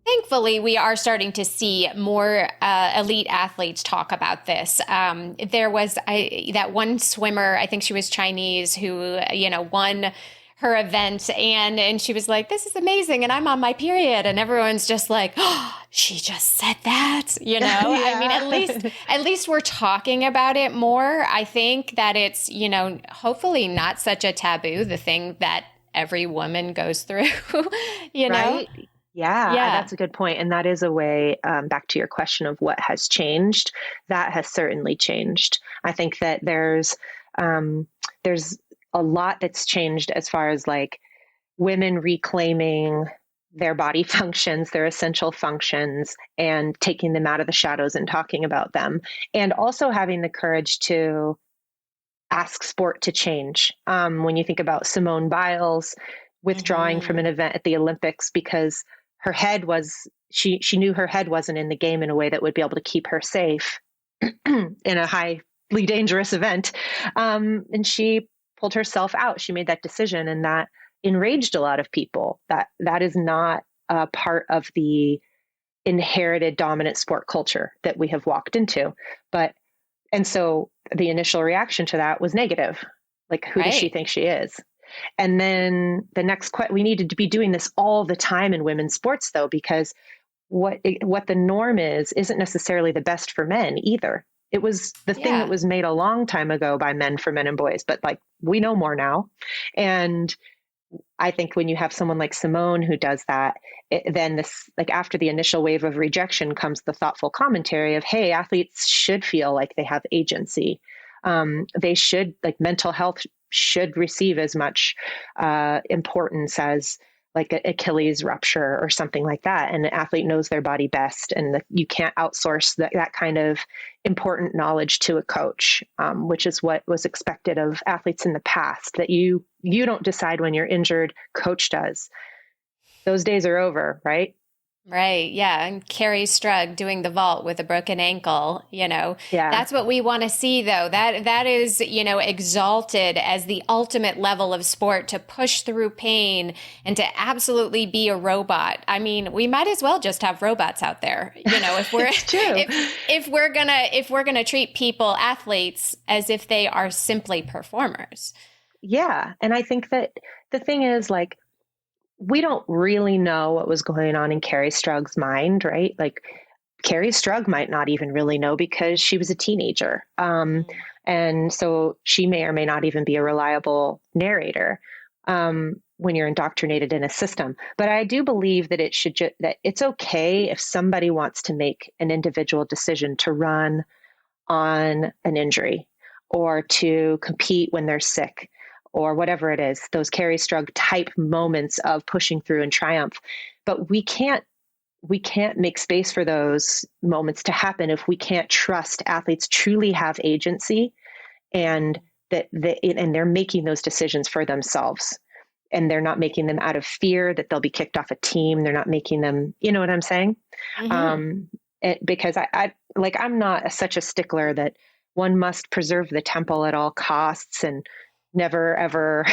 Thankfully, we are starting to see more elite athletes talk about this. There was that one swimmer, I think she was Chinese, who, won her event, and she was like, "This is amazing, and I'm on my period," and everyone's just like, "Oh, she just said that," Yeah. I mean, at least we're talking about it more. I think that it's, hopefully not such a taboo, the thing that every woman goes through, Right? Yeah, that's a good point. And that is a way, back to your question of what has changed, that has certainly changed. I think that there's a lot that's changed as far as like women reclaiming their body functions, their essential functions, and taking them out of the shadows and talking about them. And also having the courage to ask sport to change. When you think about Simone Biles withdrawing from an event at the Olympics because her head she knew her head wasn't in the game in a way that would be able to keep her safe in a highly dangerous event. And she pulled herself out. She made that decision, and that enraged a lot of people. That is not a part of the inherited dominant sport culture that we have walked into. And so the initial reaction to that was negative. Like, who does she think she is? And then the next we needed to be doing this all the time in women's sports, though, because what the norm isn't necessarily the best for men either. It was the thing that was made a long time ago by men for men and boys, but like we know more now. And I think when you have someone like Simone who does that, then this, like after the initial wave of rejection comes the thoughtful commentary of, hey, athletes should feel like they have agency. They should, like, mental health should receive as much importance as like an Achilles rupture or something like that. And the athlete knows their body best, and you can't outsource that kind of important knowledge to a coach, which is what was expected of athletes in the past, that you don't decide when you're injured, coach does. Those days are over, right? Right. Yeah. And Carrie Strug doing the vault with a broken ankle, that's what we want to see, though. That is, exalted as the ultimate level of sport, to push through pain and to absolutely be a robot. I mean, we might as well just have robots out there, if we're if we're gonna treat people, athletes, as if they are simply performers. Yeah. And I think that the thing is, like, we don't really know what was going on in Carrie Strug's mind, right? Like, Carrie Strug might not even really know because she was a teenager. And so she may or may not even be a reliable narrator when you're indoctrinated in a system. But I do believe that that it's okay if somebody wants to make an individual decision to run on an injury or to compete when they're sick or whatever it is, those Carrie Strug type moments of pushing through and triumph. But we can't make space for those moments to happen if we can't trust athletes truly have agency and and they're making those decisions for themselves. And they're not making them out of fear that they'll be kicked off a team. They're not making them, you know what I'm saying? Because I'm not such a stickler that one must preserve the temple at all costs and never ever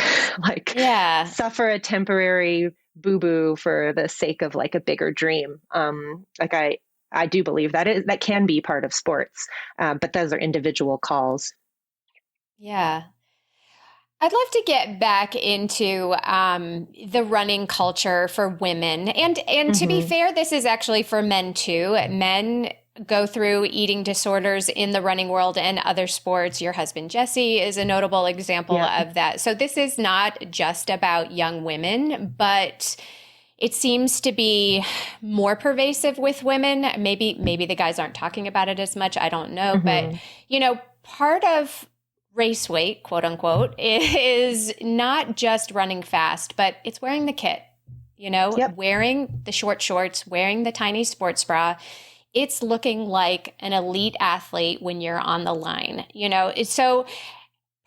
suffer a temporary boo-boo for the sake of like a bigger dream. I do believe that can be part of sports, but those are individual calls. Yeah. I'd love to get back into the running culture for women. And to be fair, this is actually for men too. Men go through eating disorders in the running world and other sports. Your husband, Jesse, is a notable example of that. So this is not just about young women, but it seems to be more pervasive with women. Maybe the guys aren't talking about it as much. I don't know. But, part of race weight, quote unquote, is not just running fast, but it's wearing the kit, wearing the short shorts, wearing the tiny sports bra. It's looking like an elite athlete when you're on the line, So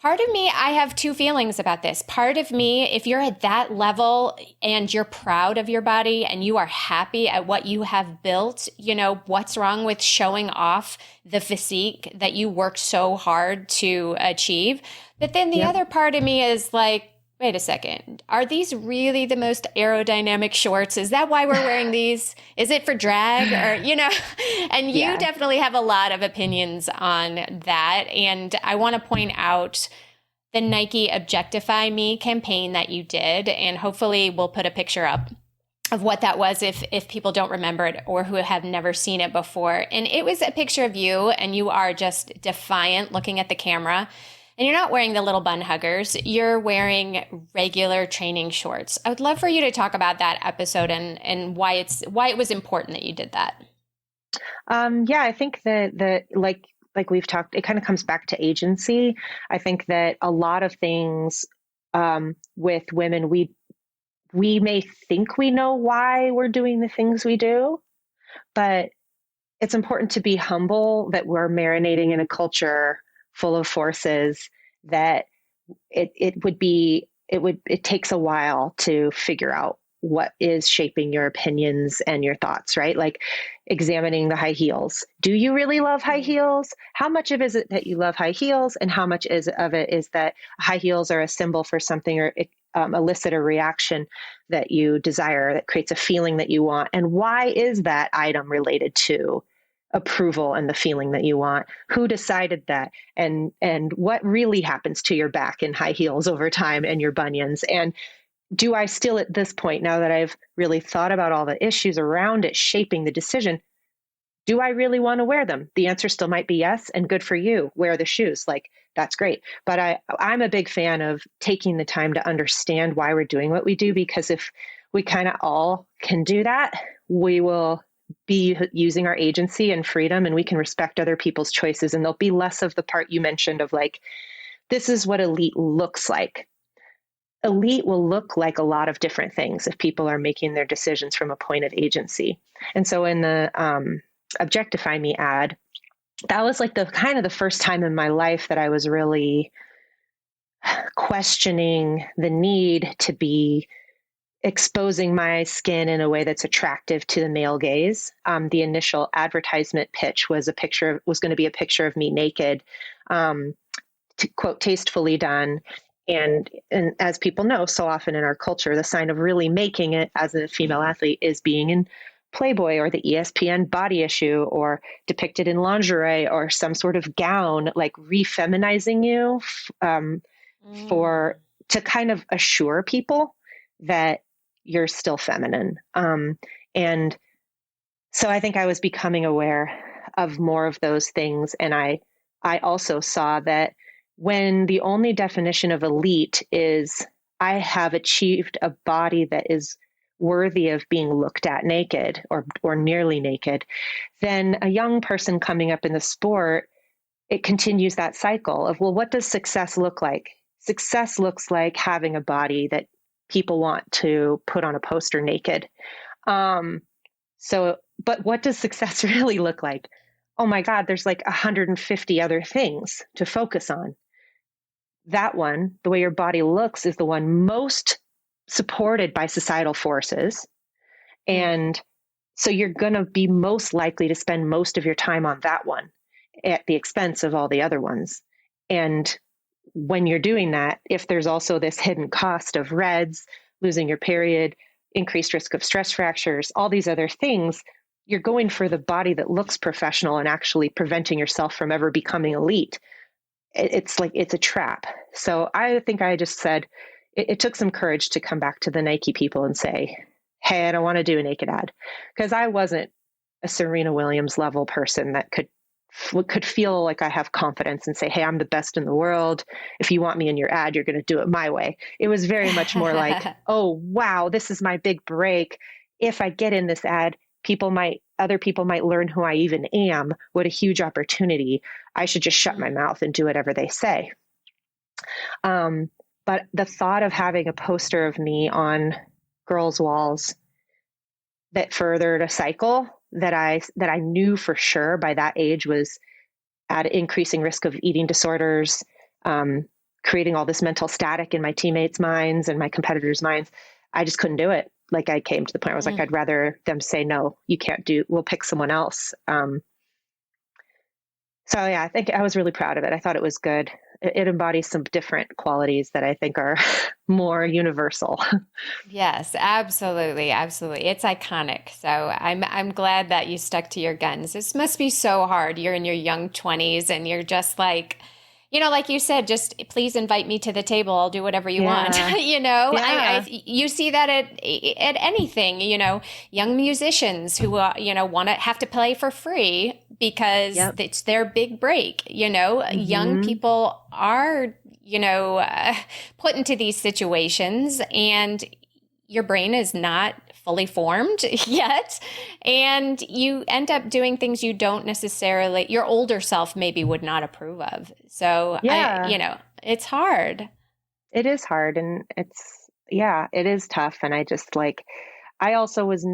part of me, I have two feelings about this. Part of me, if you're at that level and you're proud of your body and you are happy at what you have built, what's wrong with showing off the physique that you worked so hard to achieve? But then the other part of me is like, wait a second, are these really the most aerodynamic shorts? Is that why we're wearing these? Is it for drag or, and you definitely have a lot of opinions on that. And I want to point out the Nike Objectify Me campaign that you did. And hopefully we'll put a picture up of what that was if people don't remember it or who have never seen it before. And it was a picture of you and you are just defiant looking at the camera. And you're not wearing the little bun huggers. You're wearing regular training shorts. I would love for you to talk about that episode and why it was important that you did that. I think that like we've talked, it kind of comes back to agency. I think that a lot of things with women, we may think we know why we're doing the things we do, but it's important to be humble that we're marinating in a culture full of forces that it takes a while to figure out what is shaping your opinions and your thoughts, right? Like examining the high heels. Do you really love high heels? How much of it is it that you love high heels? And how much of it is that high heels are a symbol for something or elicit a reaction that you desire, that creates a feeling that you want? And why is that item related to approval and the feeling that you want? Who decided that? And what really happens to your back in high heels over time and your bunions? And do I still, at this point, now that I've really thought about all the issues around it shaping the decision, do I really want to wear them? The answer still might be yes, and good for you. Wear the shoes. Like, that's great. But I'm a big fan of taking the time to understand why we're doing what we do, because if we kind of all can do that, we will be using our agency and freedom, and we can respect other people's choices. And there'll be less of the part you mentioned of like, this is what elite looks like. Elite will look like a lot of different things if people are making their decisions from a point of agency. And so in the Objectify Me ad, that was like the first time in my life that I was really questioning the need to be exposing my skin in a way that's attractive to the male gaze. The initial advertisement pitch was going to be a picture of me naked, to quote, tastefully done. And as people know, so often in our culture, the sign of really making it as a female athlete is being in Playboy or the ESPN body issue or depicted in lingerie or some sort of gown, like refeminizing you to kind of assure people that you're still feminine. And So I think I was becoming aware of more of those things. And I also saw that when the only definition of elite is I have achieved a body that is worthy of being looked at naked or nearly naked, then a young person coming up in the sport, it continues that cycle of, well, what does success look like? Success looks like having a body that people want to put on a poster naked. But what does success really look like? Oh my God, there's like 150 other things to focus on. That one, the way your body looks, is the one most supported by societal forces. And so you're going to be most likely to spend most of your time on that one at the expense of all the other ones. And when you're doing that, if there's also this hidden cost of REDs, losing your period, increased risk of stress fractures, all these other things, you're going for the body that looks professional and actually preventing yourself from ever becoming elite. It's like, it's a trap. So I think I just said, it took some courage to come back to the Nike people and say, hey, I don't want to do a naked ad, because I wasn't a Serena Williams level person that could feel like I have confidence and say, hey, I'm the best in the world. If you want me in your ad, you're going to do it my way. It was very much more like, oh, wow, this is my big break. If I get in this ad, other people might learn who I even am. What a huge opportunity. I should just shut my mouth and do whatever they say. But the thought of having a poster of me on girls' walls that furthered a cycle that I knew for sure by that age was at increasing risk of eating disorders, creating all this mental static in my teammates' minds and my competitors' minds. I just couldn't do it. Like, I came to the point where I was like, I'd rather them say, no, you can't we'll pick someone else. So yeah, I think I was really proud of it. I thought it was good. It embodies some different qualities that I think are more universal. Yes, absolutely. Absolutely. It's iconic. So I'm glad that you stuck to your guns. This must be so hard. You're in your young 20s and you're just like, like you said, just please invite me to the table. I'll do whatever you want. Yeah. You see that at anything, young musicians who, want to have to play for free because it's their big break. Young people are, put into these situations and your brain is not fully formed yet. And you end up doing things you don't necessarily, your older self maybe would not approve of. So, it's hard. It is hard. And it is tough. And I just I also was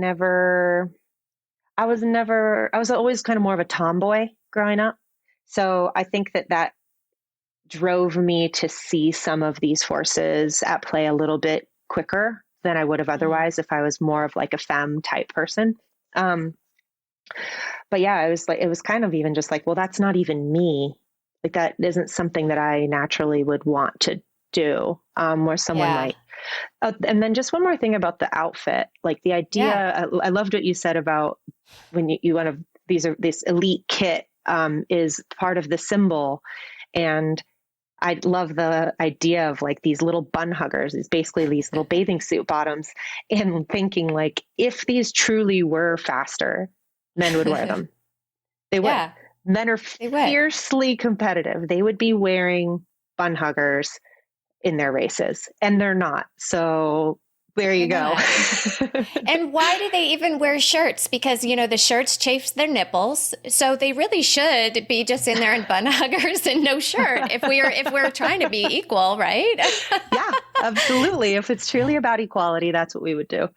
I was always kind of more of a tomboy growing up. So I think that drove me to see some of these forces at play a little bit quicker than I would have otherwise if I was more of like a femme type person. But yeah, it was kind of even just like, well, that's not even me. Like, that isn't something that I naturally would want to do, or someone might. And then just one more thing about the outfit, like the idea, I loved what you said about when you want to, this elite kit, is part of the symbol. And I love the idea of like these little bun huggers. It's basically these little bathing suit bottoms, and thinking like, if these truly were faster, men would wear them. They would. Yeah, men are fiercely competitive. They would be wearing bun huggers in their races, and they're not. So there you go. And why do they even wear shirts? Because, the shirts chafe their nipples. So they really should be just in there in bun huggers and no shirt if we're trying to be equal, right? Yeah, absolutely. If it's truly about equality, that's what we would do.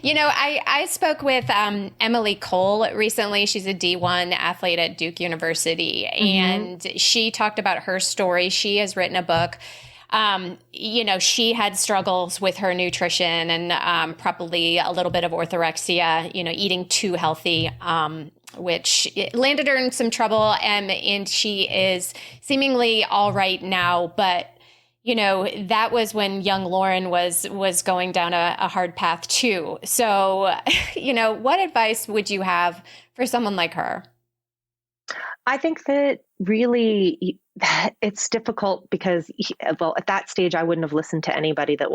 I spoke with Emily Cole recently. She's a D1 athlete at Duke University, and she talked about her story. She has written a book. She had struggles with her nutrition and probably a little bit of orthorexia, eating too healthy, which landed her in some trouble. And she is seemingly all right now. But, that was when young Lauren was going down a hard path too. So, what advice would you have for someone like her? I think that really it's difficult because, at that stage, I wouldn't have listened to anybody that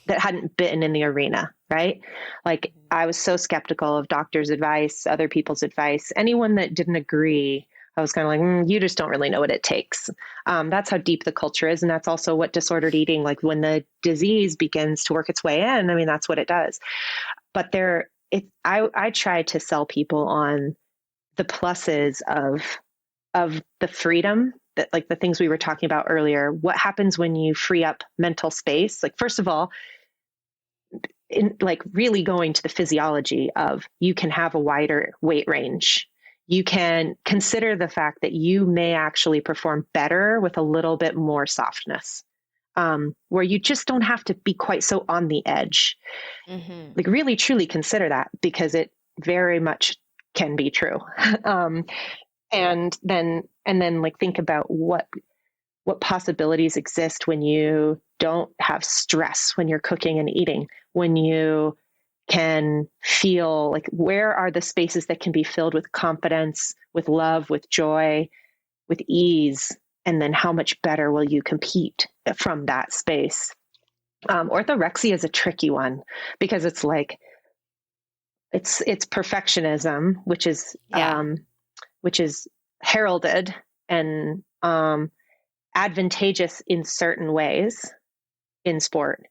hadn't been in the arena, right? Like I was so skeptical of doctors' advice, other people's advice, anyone that didn't agree. I was kind of like, you just don't really know what it takes. That's how deep the culture is. And that's also what disordered eating, like when the disease begins to work its way in, I mean, that's what it does. But I try to sell people on the pluses of the freedom that, like the things we were talking about earlier. What happens when you free up mental space? Like, first of all, in like really going to the physiology of, you can have a wider weight range. You can consider the fact that you may actually perform better with a little bit more softness, where you just don't have to be quite so on the edge. Mm-hmm. Like really, truly consider that, because it very much can be true. And then like think about what possibilities exist when you don't have stress when you're cooking and eating, when you can feel like, where are the spaces that can be filled with confidence, with love, with joy, with ease, and then how much better will you compete from that space? Orthorexia is a tricky one, because it's like, it's perfectionism, which is heralded and advantageous in certain ways in sport.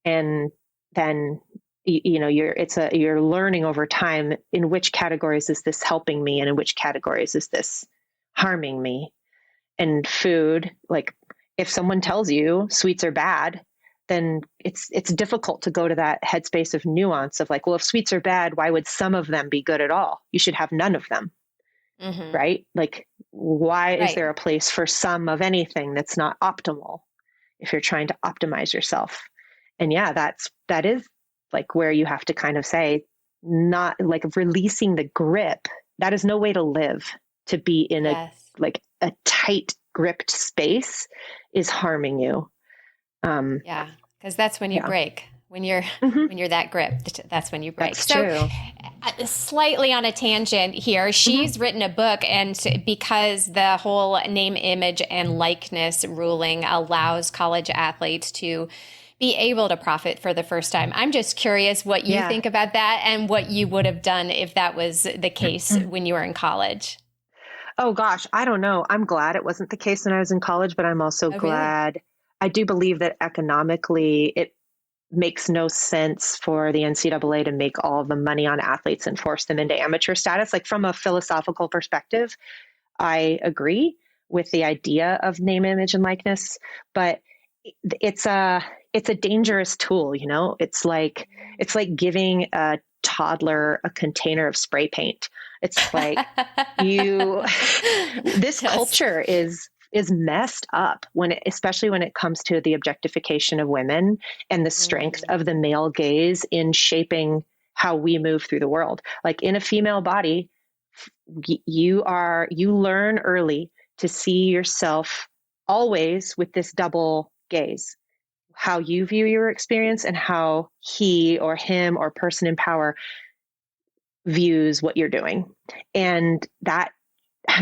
And then, you're learning over time, in which categories is this helping me and in which categories is this harming me. And food, like if someone tells you sweets are bad, then it's difficult to go to that headspace of nuance of like, well, if sweets are bad, why would some of them be good at all? You should have none of them. Mm-hmm. Right? Like, why Right. is there a place for some of anything that's not optimal if you're trying to optimize yourself? And yeah, that is like where you have to kind of say, not like releasing the grip. That is no way to live. To be in a tight gripped space is harming you. Yeah, because that's when you break. When you're that gripped, that's when you break. That's true. Slightly on a tangent here, she's written a book, and because the whole name, image, and likeness ruling allows college athletes to be able to profit for the first time. I'm just curious what you think about that, and what you would have done if that was the case when you were in college. Oh gosh, I don't know. I'm glad it wasn't the case when I was in college, but I'm also glad. Really? I do believe that economically it makes no sense for the NCAA to make all the money on athletes and force them into amateur status. Like, from a philosophical perspective, I agree with the idea of name, image, and likeness, but it's a dangerous tool. It's like giving a toddler a container of spray paint. It's like this culture is messed up especially when it comes to the objectification of women and the strength of the male gaze in shaping how we move through the world. Like, in a female body, you learn early to see yourself always with this double gaze, how you view your experience and how he or him or person in power views what you're doing. And that,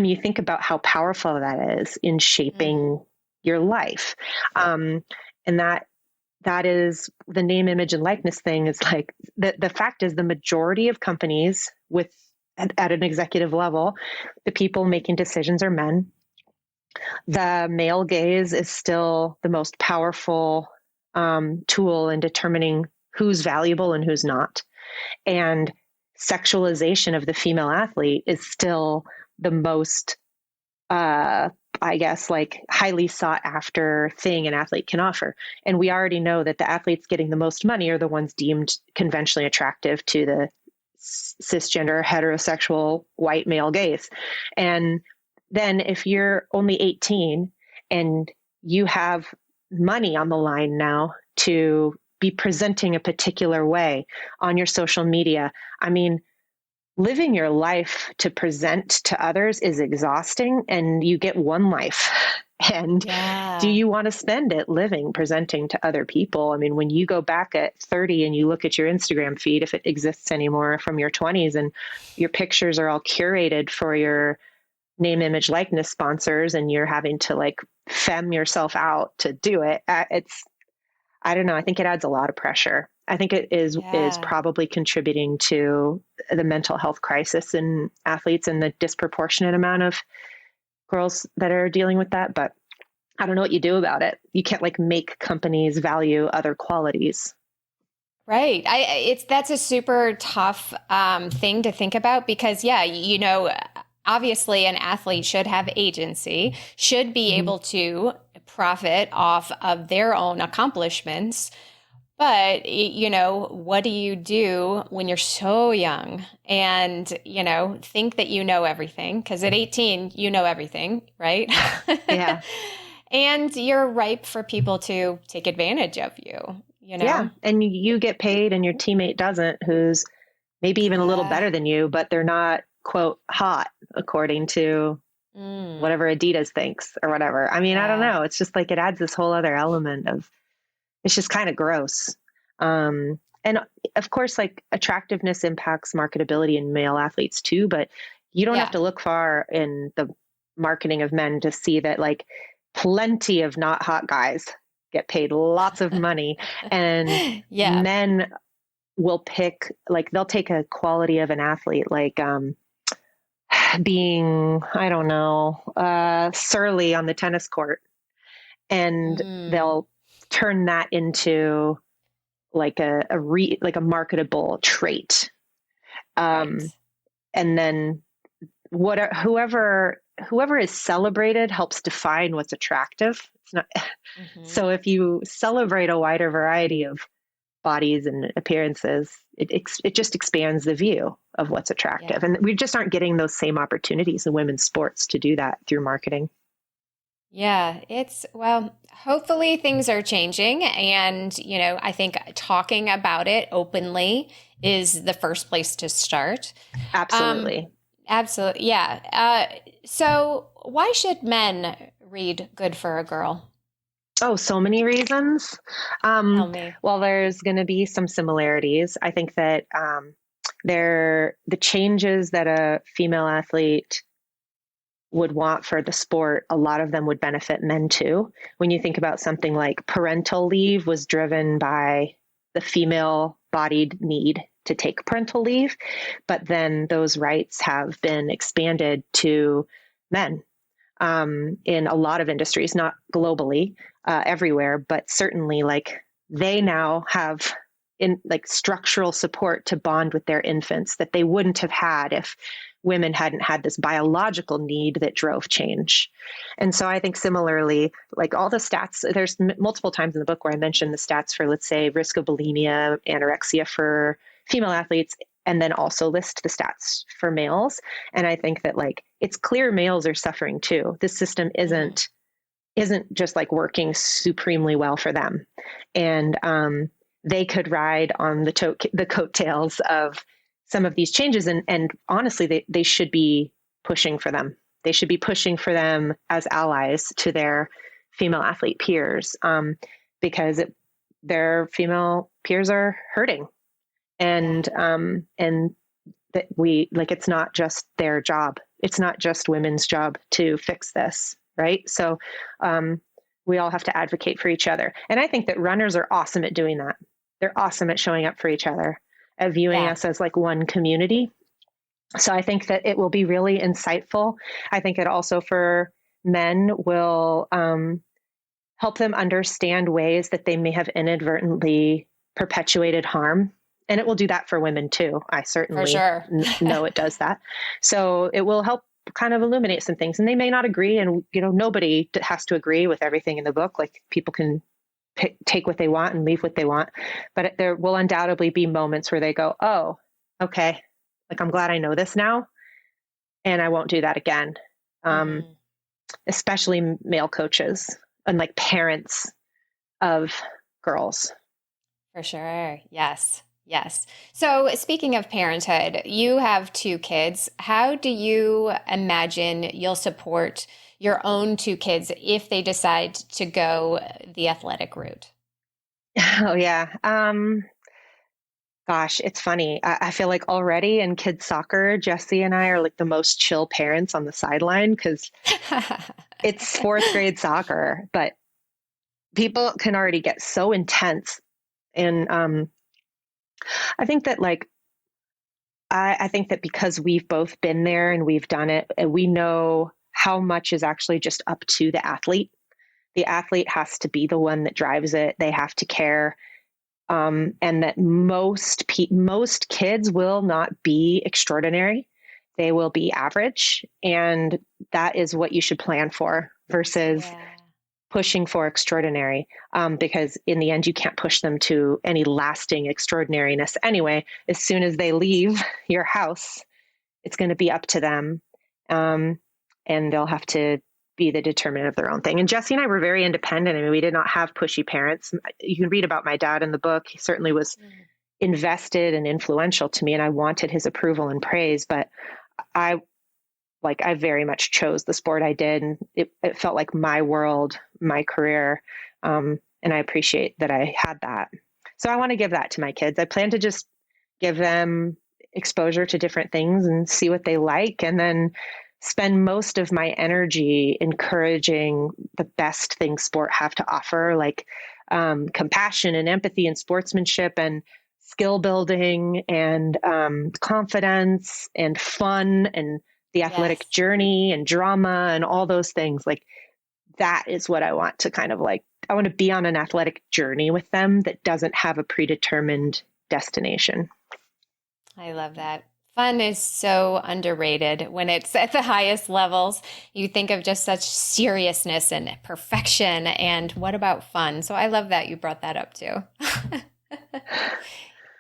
you think about how powerful that is in shaping your life. And that is the name, image, and likeness thing. Is like, the fact is, the majority of companies at an executive level, the people making decisions are men. The male gaze is still the most powerful tool in determining who's valuable and who's not. And sexualization of the female athlete is still the most, I guess, like highly sought after thing an athlete can offer. And we already know that the athletes getting the most money are the ones deemed conventionally attractive to the cisgender, heterosexual, white male gaze. And then if you're only 18 and you have money on the line now to be presenting a particular way on your social media, I mean, living your life to present to others is exhausting, and you get one life. And do you want to spend it living, presenting to other people? I mean, when you go back at 30 and you look at your Instagram feed, if it exists anymore, from your 20s, and your pictures are all curated for your name, image, likeness sponsors, and you're having to like femme yourself out to do it, I don't know. I think it adds a lot of pressure. I think it is probably contributing to the mental health crisis in athletes and the disproportionate amount of girls that are dealing with that. But I don't know what you do about it. You can't like make companies value other qualities. Right. That's a super tough thing to think about because, obviously an athlete should have agency, should be able to profit off of their own accomplishments. But, what do you do when you're so young and, think that you know everything? Because at 18, you know everything, right? Yeah. And you're ripe for people to take advantage of you, Yeah. And you get paid and your teammate doesn't, who's maybe even a little better than you, but they're not, quote, hot, according to whatever Adidas thinks or whatever. I mean, I don't know. It's just like it adds this whole other element of, it's just kind of gross. And of course, like attractiveness impacts marketability in male athletes too, but you don't have to look far in the marketing of men to see that like plenty of not hot guys get paid lots of money and men will pick, like they'll take a quality of an athlete, like, being, I don't know, surly on the tennis court, and they'll turn that into like a marketable trait. And then whoever is celebrated helps define what's attractive. It's not, so if you celebrate a wider variety of bodies and appearances, it just expands the view of what's attractive. And we just aren't getting those same opportunities in women's sports to do that through marketing. Yeah, hopefully things are changing. And, I think talking about it openly is the first place to start. Absolutely. Absolutely. Yeah. So why should men read Good for a Girl? Oh, so many reasons. Tell me. Well, there's going to be some similarities. I think that the changes that a female athlete would want for the sport, a lot of them would benefit men too. When you think about something like parental leave was driven by the female bodied need to take parental leave, but then those rights have been expanded to men in a lot of industries, not globally, everywhere, but certainly like they now have in like structural support to bond with their infants that they wouldn't have had if women hadn't had this biological need that drove change. And so I think similarly, like all the stats, there's multiple times in the book where I mentioned the stats for, let's say, risk of bulimia, anorexia for female athletes, and then also list the stats for males. And I think that like, it's clear males are suffering too. This system isn't just like working supremely well for them. And they could ride on the coattails of some of these changes. And honestly, they should be pushing for them. They should be pushing for them as allies to their female athlete peers, because their female peers are hurting. And that it's not just their job. It's not just women's job to fix this. Right. So we all have to advocate for each other. And I think that runners are awesome at doing that. They're awesome at showing up for each other, at viewing us as like one community. So I think that it will be really insightful. I think it also for men will help them understand ways that they may have inadvertently perpetuated harm. And it will do that for women too. I certainly know it does that. So it will help kind of illuminate some things, and they may not agree. And, nobody has to agree with everything in the book. Like people can take what they want and leave what they want, but there will undoubtedly be moments where they go, oh, okay. Like, I'm glad I know this now and I won't do that again. Especially male coaches and like parents of girls. For sure. Yes. Yes. So speaking of parenthood, you have 2 kids. How do you imagine you'll support your own 2 kids if they decide to go the athletic route? Oh, yeah. Gosh, it's funny. I feel like already in kids soccer, Jesse and I are like the most chill parents on the sideline because it's 4th grade soccer, but people can already get so intense in I think that I think that because we've both been there and we've done it, we know how much is actually just up to the athlete. The athlete has to be the one that drives it. They have to care. And that most kids will not be extraordinary. They will be average. And that is what you should plan for versus pushing for extraordinary. Because in the end, you can't push them to any lasting extraordinariness anyway. As soon as they leave your house, it's going to be up to them. And they'll have to be the determinant of their own thing. And Jesse and I were very independent. I mean, we did not have pushy parents. You can read about my dad in the book. He certainly was invested and influential to me, and I wanted his approval and praise, but I very much chose the sport I did. And it felt like my world, my career. And I appreciate that I had that. So I want to give that to my kids. I plan to just give them exposure to different things and see what they like, and then spend most of my energy encouraging the best things sport have to offer, like compassion and empathy and sportsmanship and skill building and confidence and fun and the athletic journey and drama and all those things. Like, that is what I want to I want to be on an athletic journey with them that doesn't have a predetermined destination. I love that. Fun is so underrated when it's at the highest levels. You think of just such seriousness and perfection, and what about fun? So I love that you brought that up too.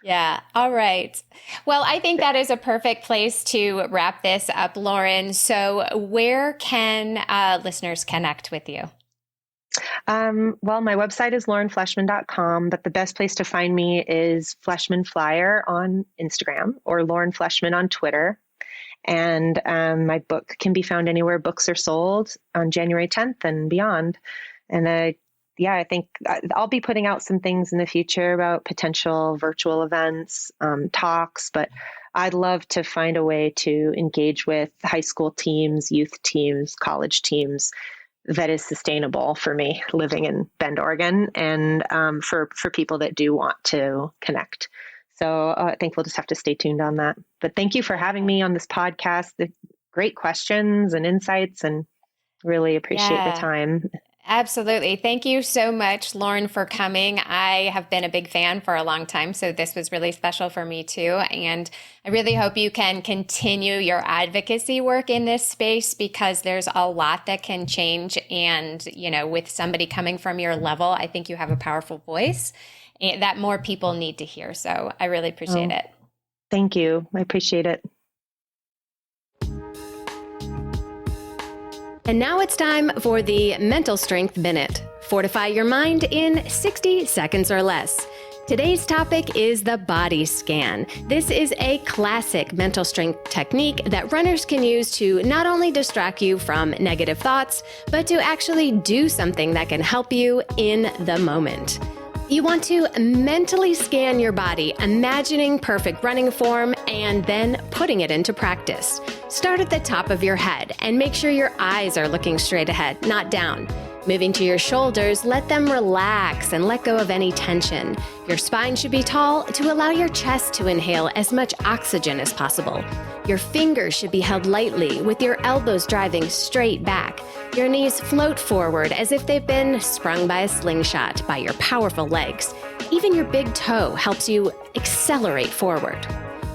Yeah. All right. Well, I think that is a perfect place to wrap this up, Lauren. So where can listeners connect with you? Well, my website is laurenfleshman.com, but the best place to find me is Fleshman Flyer on Instagram or Lauren Fleshman on Twitter. And my book can be found anywhere books are sold on January 10th and beyond. And I think I'll be putting out some things in the future about potential virtual events, talks, but I'd love to find a way to engage with high school teams, youth teams, college teams that is sustainable for me living in Bend, Oregon, and for people that do want to connect. So I think we'll just have to stay tuned on that. But thank you for having me on this podcast. The great questions and insights, and really appreciate the time. Absolutely. Thank you so much, Lauren, for coming. I have been a big fan for a long time, so this was really special for me too. And I really hope you can continue your advocacy work in this space, because there's a lot that can change. And, with somebody coming from your level, I think you have a powerful voice that more people need to hear. So I really appreciate it. Thank you. I appreciate it. And now it's time for the Mental Strength Minute. Fortify your mind in 60 seconds or less. Today's topic is the body scan. This is a classic mental strength technique that runners can use to not only distract you from negative thoughts, but to actually do something that can help you in the moment. You want to mentally scan your body, imagining perfect running form, and then putting it into practice. Start at the top of your head and make sure your eyes are looking straight ahead, not down. Moving to your shoulders, let them relax and let go of any tension. Your spine should be tall to allow your chest to inhale as much oxygen as possible. Your fingers should be held lightly with your elbows driving straight back. Your knees float forward as if they've been sprung by a slingshot by your powerful legs. Even your big toe helps you accelerate forward.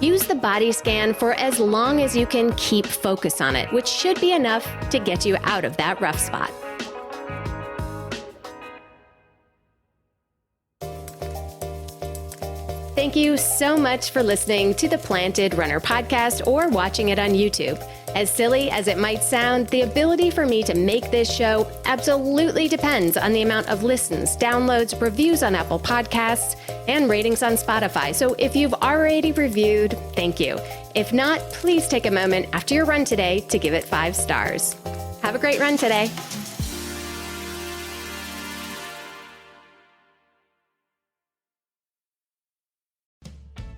Use the body scan for as long as you can keep focus on it, which should be enough to get you out of that rough spot. Thank you so much for listening to the Planted Runner podcast or watching it on YouTube. As silly as it might sound, the ability for me to make this show absolutely depends on the amount of listens, downloads, reviews on Apple Podcasts, and ratings on Spotify. So if you've already reviewed, thank you. If not, please take a moment after your run today to give it 5 stars. Have a great run today.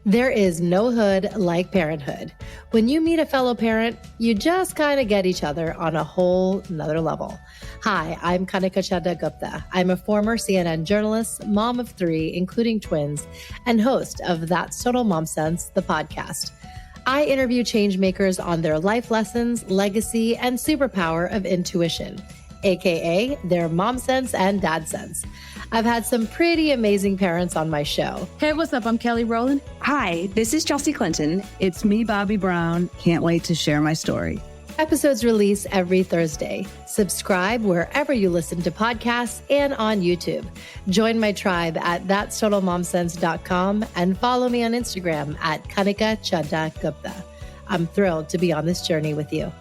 There is no hood like parenthood. When you meet a fellow parent, you just kind of get each other on a whole nother level. Hi, I'm Kanika Chadda Gupta. I'm a former CNN journalist, mom of 3, including twins, and host of That's Total Mom Sense, the podcast. I interview changemakers on their life lessons, legacy, and superpower of intuition, aka their mom sense and dad sense. I've had some pretty amazing parents on my show. Hey, what's up? I'm Kelly Rowland. Hi, this is Chelsea Clinton. It's me, Bobby Brown. Can't wait to share my story. Episodes release every Thursday. Subscribe wherever you listen to podcasts and on YouTube. Join my tribe at thatstotalmomsense.com and follow me on Instagram at Kanika Chadda Gupta. I'm thrilled to be on this journey with you.